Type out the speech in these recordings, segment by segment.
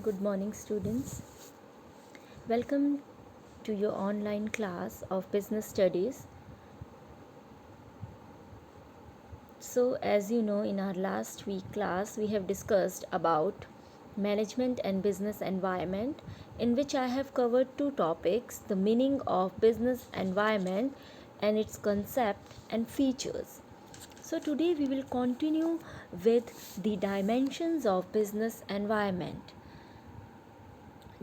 Good morning, students. Welcome to your online class of business studies. So, as you know, in our last week class, we have discussed about management and business environment, in which I have covered two topics: the meaning of business environment and its concept and features. So, today we will continue with the dimensions of business environment.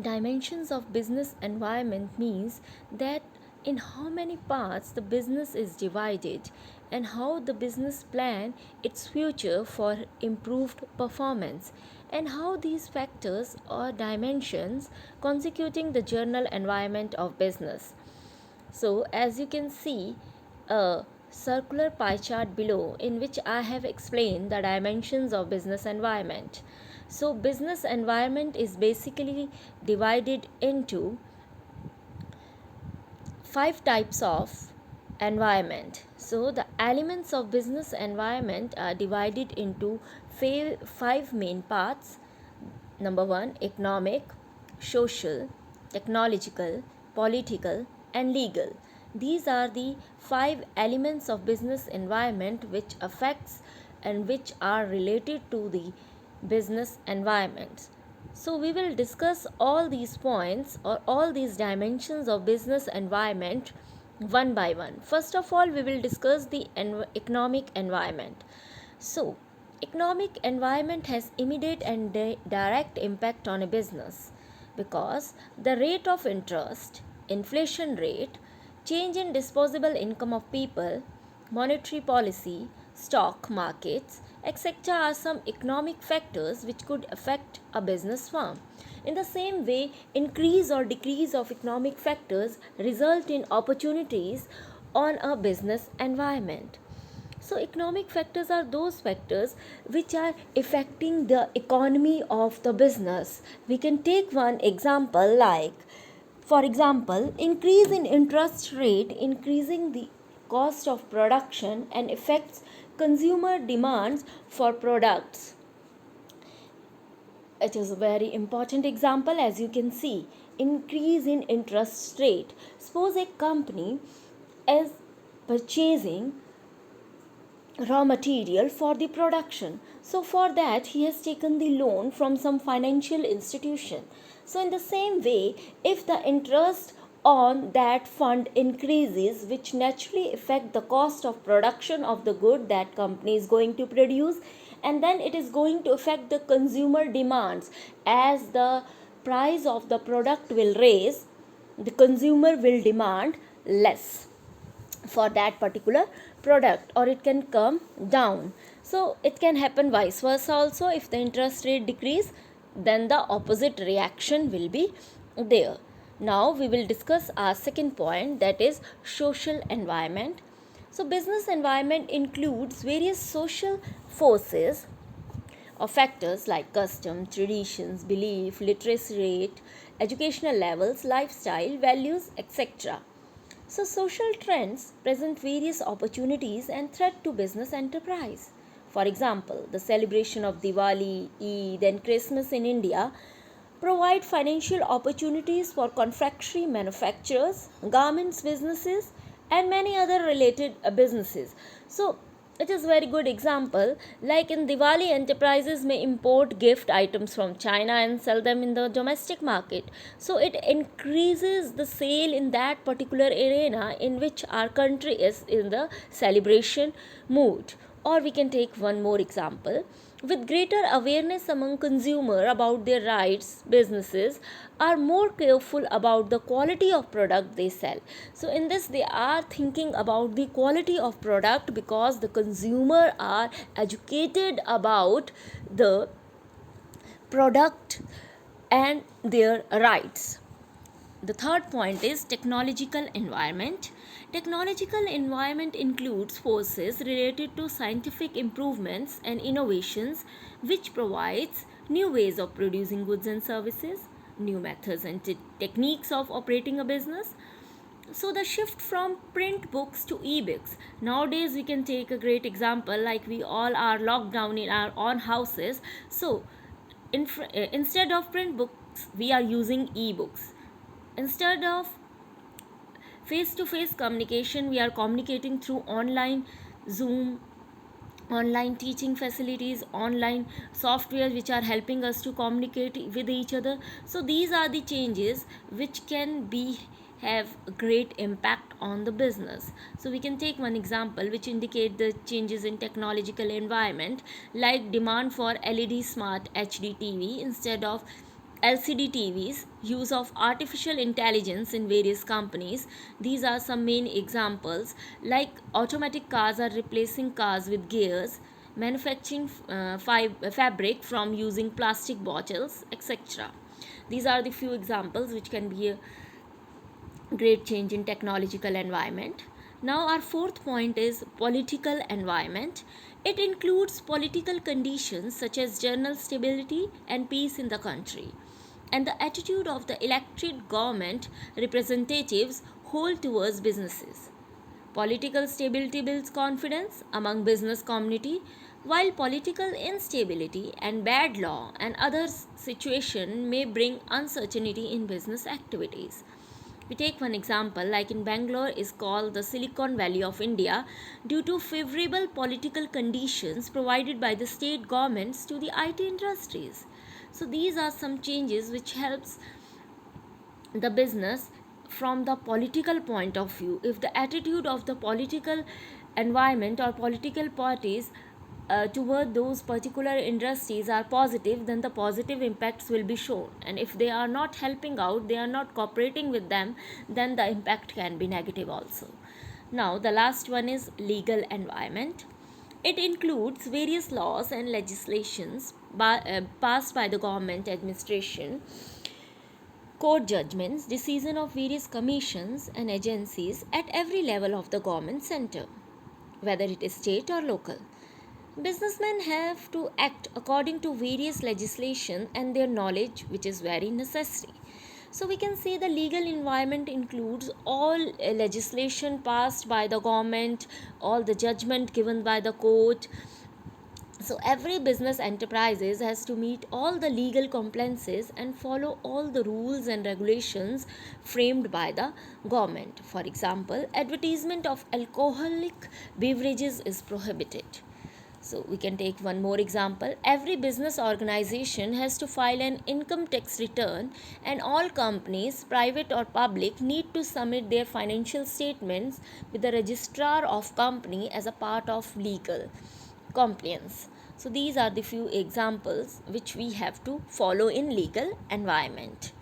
Dimensions of business environment means that in how many parts the business is divided and how the business plan its future for improved performance, and how these factors or dimensions constituting the general environment of business. So, as you can see, a circular pie chart below, in which I have explained the dimensions of business environment. So, business environment is basically divided into five types of environment. So, the elements of business environment are divided into five main parts. Number one, economic, social, technological, political, and legal. These are the five elements of business environment which affects and which are related to the business environment. So we will discuss all these points or all these dimensions of business environment one by one. First of all, we will discuss the economic environment. So, economic environment has immediate and direct impact on a business because the rate of interest, inflation rate, change in disposable income of people, monetary policy, stock markets, etc. are some economic factors which could affect a business firm. In the same way, increase or decrease of economic factors result in opportunities on a business environment. So, economic factors are those factors which are affecting the economy of the business. We can take one example like, for example, increase in interest rate increasing the cost of production and affects consumer demands for products. It is a very important example. As you can see, increase in interest rate. Suppose a company is purchasing raw material for the production. So for that he has taken the loan from some financial institution. So in the same way, if the interest on that fund increases, which naturally affect the cost of production of the good that company is going to produce, and then it is going to affect the consumer demands. As the price of the product will raise, the consumer will demand less for that particular product, or it can come down. So it can happen vice versa also. If the interest rate decrease, then the opposite reaction will be there. Now we will discuss our second point, that is social environment. So business environment includes various social forces or factors like custom, traditions, belief, literacy rate, educational levels, lifestyle, values, etc. So, social trends present various opportunities and threat to business enterprise. For example, the celebration of Diwali, Eid, and Christmas in India provide financial opportunities for confectionery manufacturers, garments businesses, and many other related businesses. So, it is a very good example. Like in Diwali, enterprises may import gift items from China and sell them in the domestic market. So it increases the sale in that particular arena in which our country is in the celebration mood. Or we can take one more example. With greater awareness among consumers about their rights, businesses are more careful about the quality of product they sell. So in this, they are thinking about the quality of product because the consumer are educated about the product and their rights. The third point is technological environment. Technological environment includes forces related to scientific improvements and innovations which provides new ways of producing goods and services, new methods and techniques of operating a business. So the shift from print books to e-books. Nowadays we can take a great example, like we all are locked down in our own houses. So instead of print books, we are using e-books. Instead of face to face communication, we are communicating through online Zoom, online teaching facilities, online software which are helping us to communicate with each other. So these are the changes which can be have a great impact on the business. So we can take one example which indicate the changes in technological environment, like demand for LED smart HD TV instead of LCD TVs, use of artificial intelligence in various companies. These are some main examples. Like automatic cars are replacing cars with gears, manufacturing fabric from using plastic bottles, etc. These are the few examples which can be a great change in technological environment. Now our fourth point is political environment. It includes political conditions such as general stability and peace in the country, and the attitude of the elected government representatives hold towards businesses. Political stability builds confidence among business community, while political instability and bad law and other situation may bring uncertainty in business activities. We take one example, like in Bangalore is called the Silicon Valley of India due to favorable political conditions provided by the state governments to the IT industries. So these are some changes which helps the business from the political point of view. If the attitude of the political environment or political parties toward those particular industries are positive, then the positive impacts will be shown, and if they are not helping out, they are not cooperating with them, then the impact can be negative also. Now the last one is legal environment. It includes various laws and legislations passed by the government administration, court judgments, decision of various commissions and agencies at every level of the government center, whether it is state or local. Businessmen have to act according to various legislation and their knowledge, which is very necessary. So we can say the legal environment includes all legislation passed by the government, all the judgment given by the court. So every business enterprises has to meet all the legal compliances and follow all the rules and regulations framed by the government. For example, advertisement of alcoholic beverages is prohibited. So we can take one more example. Every business organization has to file an income tax return, and all companies, private or public, need to submit their financial statements with the registrar of company as a part of legal compliance. So these are the few examples which we have to follow in legal environment.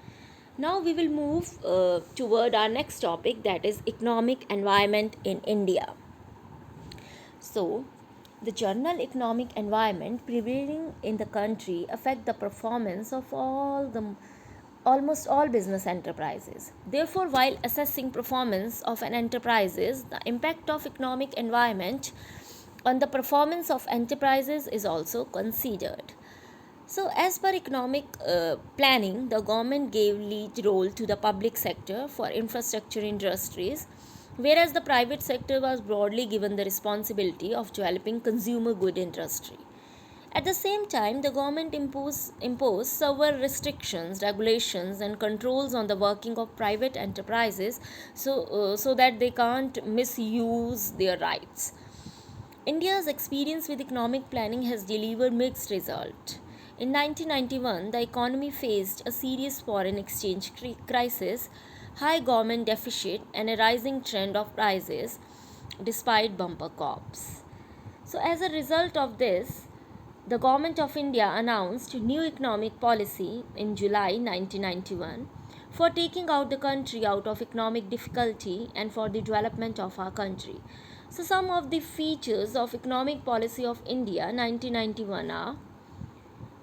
Now we will move toward our next topic, that is economic environment in India. So the general economic environment prevailing in the country affect the performance of almost all business enterprises. Therefore, while assessing performance of an enterprises, the impact of economic environment on the performance of enterprises is also considered. So, as per economic planning, the government gave lead role to the public sector for infrastructure industries, whereas the private sector was broadly given the responsibility of developing consumer good industry. At the same time, the government imposed several restrictions, regulations, and controls on the working of private enterprises, so that they can't misuse their rights. India's experience with economic planning has delivered mixed results. In 1991, the economy faced a serious foreign exchange crisis, high government deficit, and a rising trend of prices despite bumper crops. So, as a result of this, the Government of India announced new economic policy in July 1991 for taking out the country out of economic difficulty and for the development of our country. So some of the features of economic policy of India 1991 are: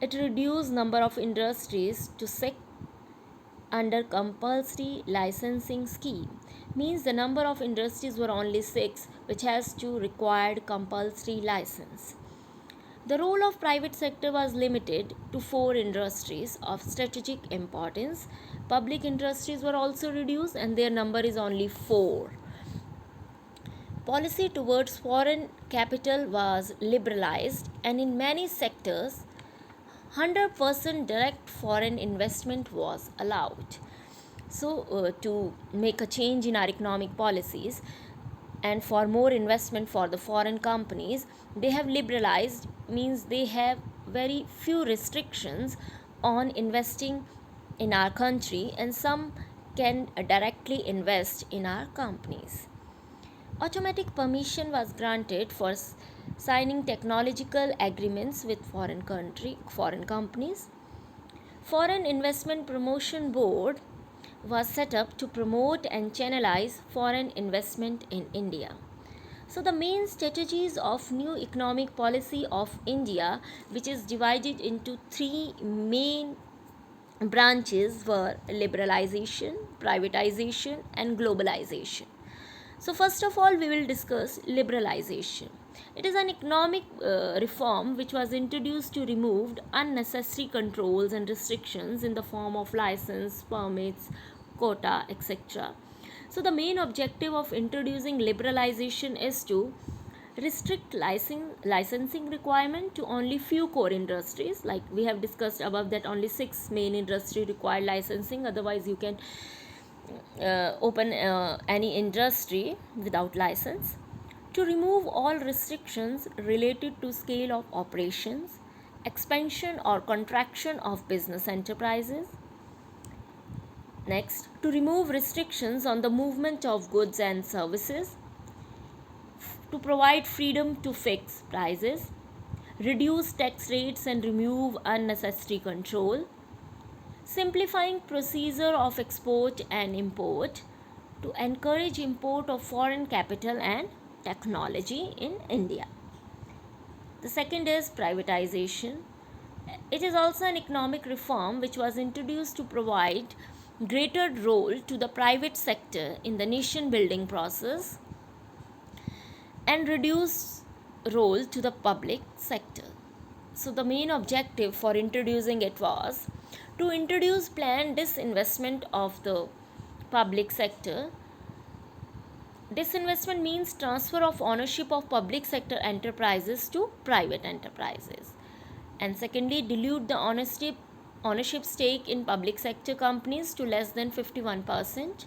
it reduced number of industries to 6 under compulsory licensing scheme, means the number of industries were only 6, which has to required compulsory license. The role of private sector was limited to 4 industries of strategic importance. Public industries were also reduced and their number is only 4. Policy towards foreign capital was liberalized, and in many sectors 100% direct foreign investment was allowed. So, to make a change in our economic policies and for more investment for the foreign companies, they have liberalized, means they have very few restrictions on investing in our country, and some can directly invest in our companies. Automatic permission was granted for signing technological agreements with foreign companies. Foreign Investment Promotion Board was set up to promote and channelize foreign investment in India. So the main strategies of new economic policy of India, which is divided into three main branches, were liberalization, privatization, and globalization. So first of all, we will discuss liberalization. It is an economic reform which was introduced to remove unnecessary controls and restrictions in the form of license, permits, quota, etc. So the main objective of introducing liberalization is to restrict licensing requirement to only few core industries, like we have discussed above that only 6 main industry require licensing, otherwise you can open any industry without license. To remove all restrictions related to scale of operations, expansion or contraction of business enterprises. Next, to remove restrictions on the movement of goods and services, to provide freedom to fix prices, reduce tax rates and remove unnecessary control, simplifying procedure of export and import, to encourage import of foreign capital and technology in India. The second is privatization. It is also an economic reform which was introduced to provide greater role to the private sector in the nation building process and reduce role to the public sector. So the main objective for introducing it was to introduce planned disinvestment of the public sector. Disinvestment means transfer of ownership of public sector enterprises to private enterprises. And secondly, dilute the ownership stake in public sector companies to less than 51%.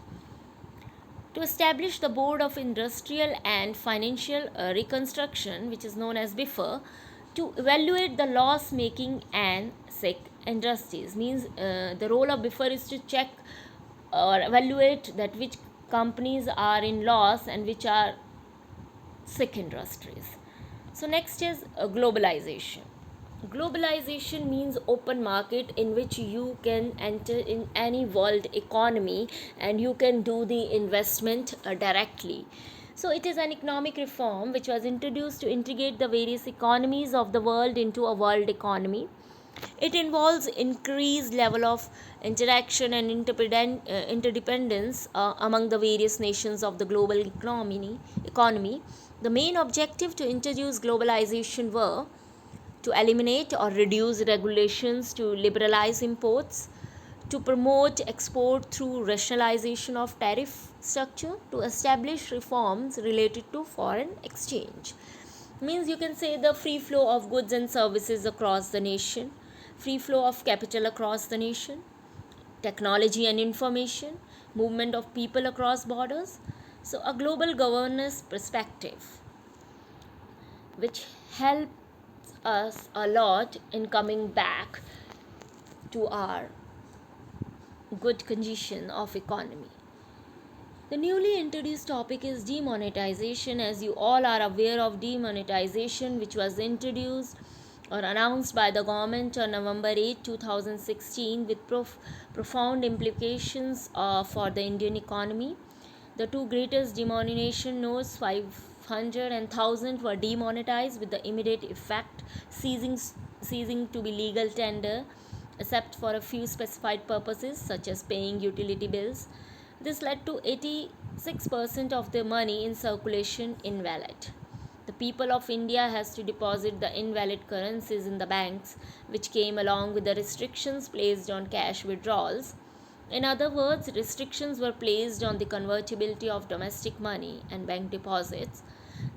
To establish the Board of Industrial and Financial Reconstruction, which is known as BIFR, to evaluate the loss making and sick industries. Means the role of BIFR is to check or evaluate that which companies are in loss and which are sick industries. So next is globalization. Globalization means open market in which you can enter in any world economy and you can do the investment directly. So it is an economic reform which was introduced to integrate the various economies of the world into a world economy. It involves increased level of interaction and interdependence among the various nations of the global economy. The main objective to introduce globalization were to eliminate or reduce regulations, to liberalize imports, to promote export through rationalization of tariff structure, to establish reforms related to foreign exchange. Means you can say the free flow of goods and services across the nation, free flow of capital across the nation, technology and information, movement of people across borders. So a global governance perspective which helps us a lot in coming back to our good condition of economy. The newly introduced topic is demonetization. As you all are aware of demonetization, which was introduced or announced by the government on November 8, 2016, with profound implications for the Indian economy. The two greatest demonetization notes, 500 and 1000, were demonetized with the immediate effect, ceasing to be legal tender except for a few specified purposes such as paying utility bills. This led to 86% of the money in circulation invalid. The people of India has to deposit the invalid currencies in the banks, which came along with the restrictions placed on cash withdrawals. In other words, restrictions were placed on the convertibility of domestic money and bank deposits.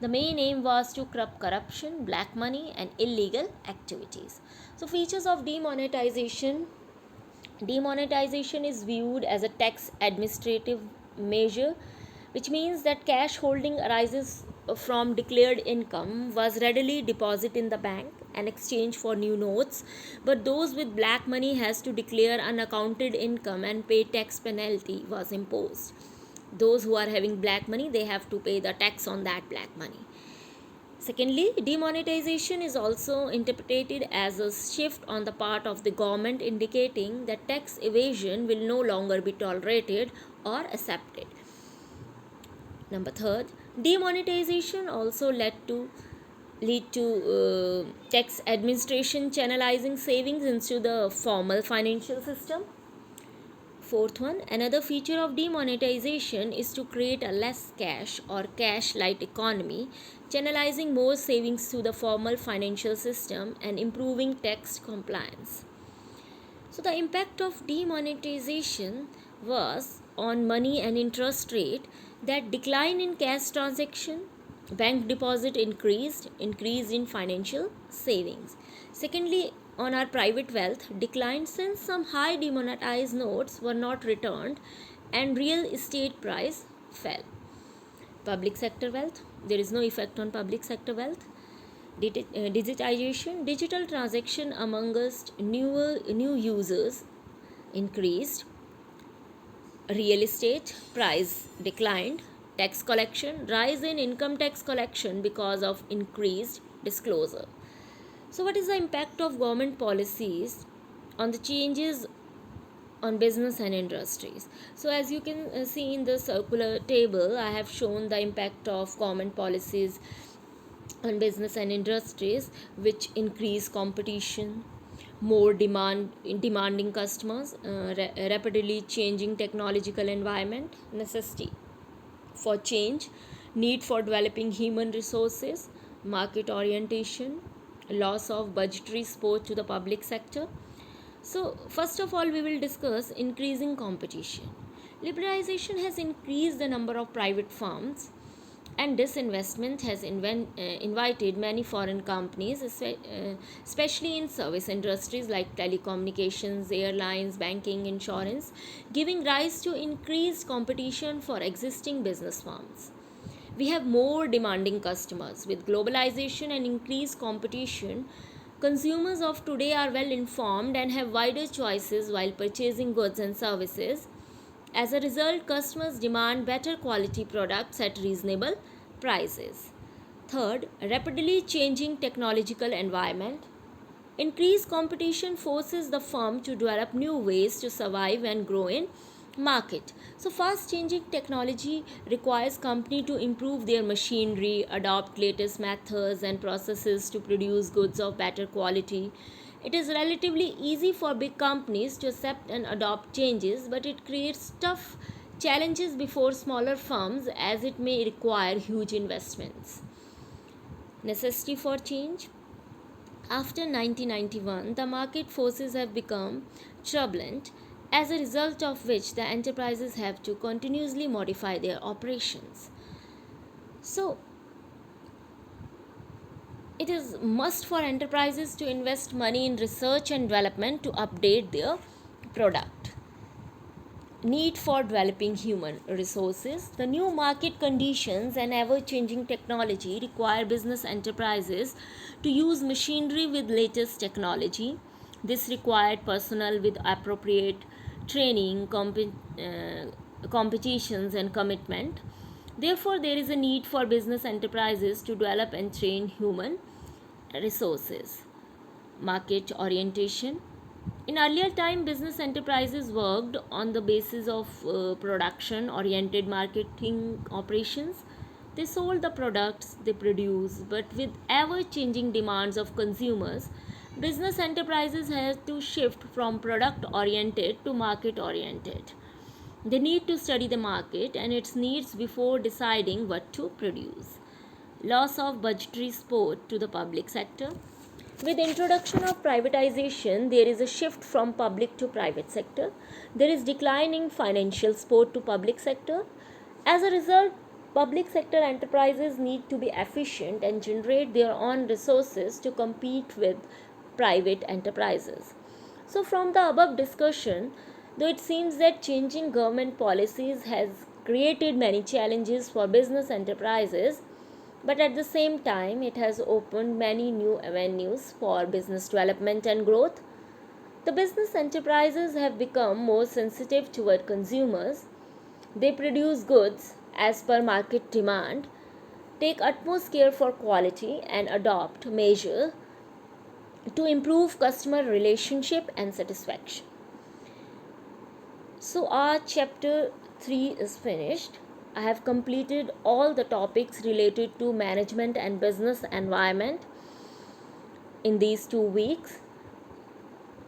The main aim was to curb corruption, black money, and illegal activities. So, features of demonetization. Demonetization is viewed as a tax administrative measure, which means that cash holding arises from declared income was readily deposited in the bank and exchanged for new notes, but those with black money has to declare unaccounted income and pay tax penalty was imposed. Those who are having black money, they have to pay the tax on that black money. Secondly, demonetization is also interpreted as a shift on the part of the government indicating that tax evasion will no longer be tolerated or accepted. Number third, demonetization also lead to tax administration channelizing savings into the formal financial system. Fourth one, another feature of demonetization is to create a less cash or cash light economy, channelizing more savings to the formal financial system and improving tax compliance. So, the impact of demonetization was on money and interest rate, that decline in cash transaction, bank deposit increase in financial savings. Secondly, on our private wealth declined since some high demonetized notes were not returned and real estate price fell. Public sector wealth, there is no effect on public sector wealth. Digitization, digital transaction amongst new users increased. Real estate price declined. Tax collection, rise in income tax collection because of increased disclosure. So, what is the impact of government policies on the changes on business and industries? So, as you can see in the circular table, I have shown the impact of government policies on business and industries, which increase competition, more demanding customers, rapidly changing technological environment, necessity for change, need for developing human resources, market orientation, loss of budgetary support to the public sector. So, first of all, we will discuss increasing competition. Liberalization has increased the number of private firms, and disinvestment has invited many foreign companies, especially in service industries like telecommunications, airlines, banking, insurance, giving rise to increased competition for existing business firms. We have more demanding customers. With globalization and increased competition, consumers of today are well informed and have wider choices while purchasing goods and services. As a result, customers demand better quality products at reasonable prices. Third, rapidly changing technological environment. Increased competition forces the firm to develop new ways to survive and grow in market. So, fast changing technology requires company to improve their machinery, adopt latest methods and processes to produce goods of better quality. It is relatively easy for big companies to accept and adopt changes, but it creates tough challenges before smaller firms as it may require huge investments. Necessity for change. After 1991, the market forces have become turbulent, as a result of which the enterprises have to continuously modify their operations. So, it is must for enterprises to invest money in research and development to update their product. Need for developing human resources. The new market conditions and ever-changing technology require business enterprises to use machinery with latest technology. This required personnel with appropriate training, competitions and commitment. Therefore, there is a need for business enterprises to develop and train human resources. Market orientation. In earlier time, business enterprises worked on the basis of production oriented marketing operations. They sold the products they produce, but with ever changing demands of consumers, business enterprises have to shift from product oriented to market oriented. They need to study the market and its needs before deciding what to produce. Loss of budgetary support to the public sector. With introduction of privatization, there is a shift from public to private sector. There is declining financial support to public sector. As a result, Public sector enterprises need to be efficient and generate their own resources to compete with private enterprises. So, from the above discussion, though it seems that changing government policies has created many challenges for business enterprises, but at the same time, it has opened many new avenues for business development and growth. The business enterprises have become more sensitive toward consumers. They produce goods as per market demand, take utmost care for quality, and adopt measures to improve customer relationship and satisfaction. So, our chapter 3 is finished. I have completed all the topics related to management and business environment in these 2 weeks.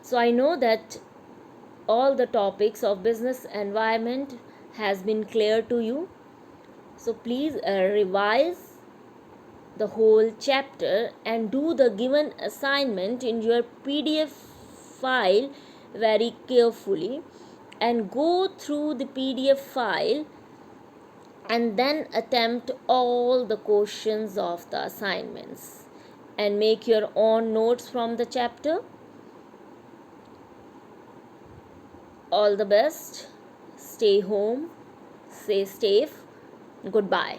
So, I know that all the topics of business environment has been clear to you. So, please revise the whole chapter and do the given assignment in your PDF file very carefully, and go through the PDF file and then attempt all the questions of the assignments and make your own notes from the chapter. All the best. Stay home, stay safe. Goodbye.